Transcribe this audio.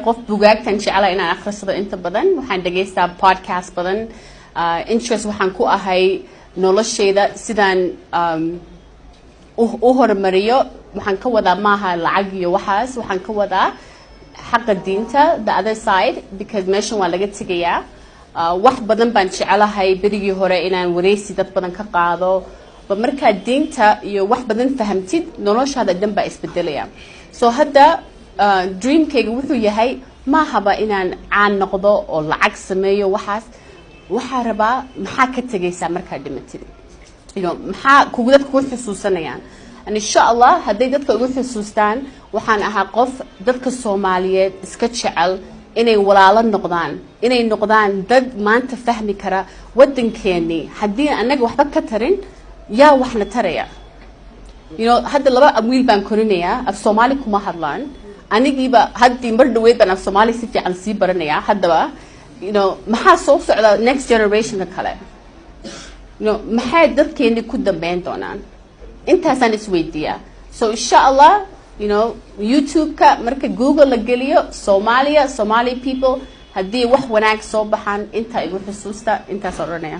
qof bugaagtan jeclaa inaan akhrisado inta badan waxaan dhageystaa podcast badan interest waxaan ku ahay noloshayda sidaan u horumariyo waxaan ka wadaa maaha lacag iyo waxaas waxaan ka wadaa xaqa diinta the other side because meeshan waa laga tegayaa wax badan baan jecelahay berigii hore inaan wareysi dad badan ka qaado ba markaa diinta iyo wax badan fahamtid noloshaada dhan baa isbedelaya so hadda dreamkayga wuxuu yahay maahaba inaan caan noqdo oo lacag sameeyo waxaa rabaa maxaa ka tegaysaa markaa dhimatid maxaa kugu dadka ku xusuusanayaan insha Allah hadday dadka ugu xusuustaan waxaan ahaa qof dadka Soomaaliyeed iska jecel inay walaalo noqdaan inay noqdaan dad maanta fahmi kara wadankeeni haddii anaga waxba ka tarin yaa waxna taraya hadda laba wiil baan korinayaa af Soomaali kuma hadlaan anigiiba haddii mar dhaweyd baan af Soomaali si fiican sii baranayaa haddaba maxaa soo socda next generation ka kale maxay dadkeeni ku dambeyn doonaan intaasaan isweydiiyaa so insha Allah YouTube-ka marka Google la geliyo Somali people haddii wax wanaag soo baxaan inta igu xusuusta intaas oranaya